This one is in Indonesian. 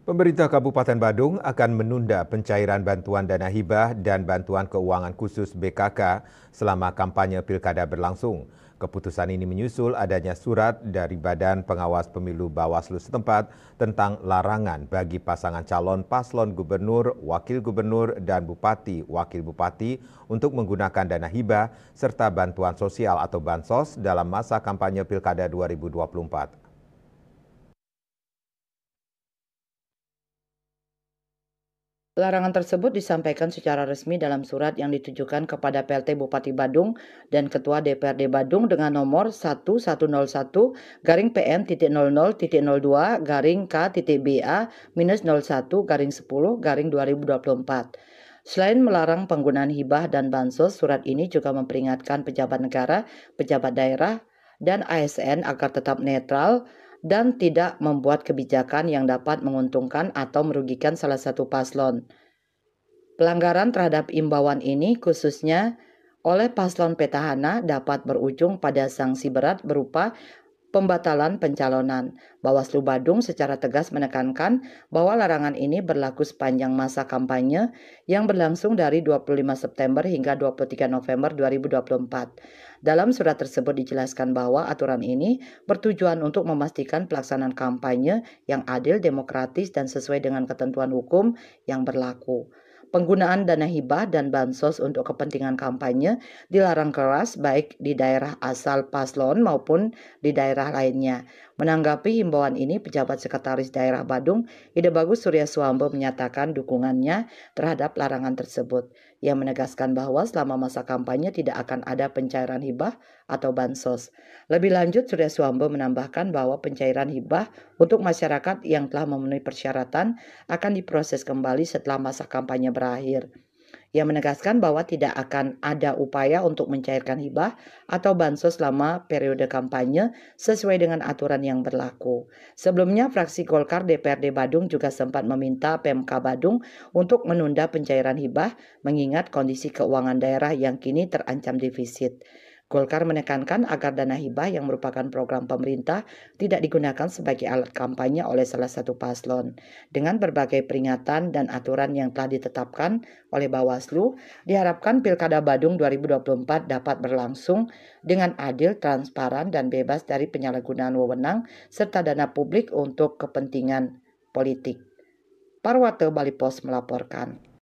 Pemerintah Kabupaten Badung akan menunda pencairan bantuan dana hibah dan bantuan keuangan khusus BKK selama kampanye Pilkada berlangsung. Keputusan ini menyusul adanya surat dari Badan Pengawas Pemilu Bawaslu setempat tentang larangan bagi pasangan calon paslon gubernur, wakil gubernur, dan bupati, wakil bupati untuk menggunakan dana hibah serta bantuan sosial atau bansos dalam masa kampanye Pilkada 2024. Larangan tersebut disampaikan secara resmi dalam surat yang ditujukan kepada PLT Bupati Badung dan Ketua DPRD Badung dengan nomor 1101-PN.00-K.BA-01-10-2024. Selain melarang penggunaan hibah dan bansos, surat ini juga memperingatkan pejabat negara, pejabat daerah, dan ASN agar tetap netral dan tidak membuat kebijakan yang dapat menguntungkan atau merugikan salah satu paslon. Pelanggaran terhadap imbauan ini khususnya oleh paslon petahana dapat berujung pada sanksi berat berupa pembatalan pencalonan. Bawaslu Badung secara tegas menekankan bahwa larangan ini berlaku sepanjang masa kampanye yang berlangsung dari 25 September hingga 23 November 2024. Dalam surat tersebut dijelaskan bahwa aturan ini bertujuan untuk memastikan pelaksanaan kampanye yang adil, demokratis, dan sesuai dengan ketentuan hukum yang berlaku. Penggunaan dana hibah dan bansos untuk kepentingan kampanye dilarang keras baik di daerah asal paslon maupun di daerah lainnya. Menanggapi himbauan ini, pejabat sekretaris daerah Badung, Ide Bagus Surya Swambo menyatakan dukungannya terhadap larangan tersebut. Ia menegaskan bahwa selama masa kampanye tidak akan ada pencairan hibah atau bansos. Lebih lanjut, Surya Swambo menambahkan bahwa pencairan hibah untuk masyarakat yang telah memenuhi persyaratan akan diproses kembali setelah masa kampanye berakhir. Ia menegaskan bahwa tidak akan ada upaya untuk mencairkan hibah atau bansos selama periode kampanye sesuai dengan aturan yang berlaku. Sebelumnya, fraksi Golkar DPRD Badung juga sempat meminta PMK Badung untuk menunda pencairan hibah mengingat kondisi keuangan daerah yang kini terancam defisit. Golkar menekankan agar dana hibah yang merupakan program pemerintah tidak digunakan sebagai alat kampanye oleh salah satu paslon. Dengan berbagai peringatan dan aturan yang telah ditetapkan oleh Bawaslu, diharapkan Pilkada Badung 2024 dapat berlangsung dengan adil, transparan, dan bebas dari penyalahgunaan wewenang serta dana publik untuk kepentingan politik. Parwate Bali Pos melaporkan.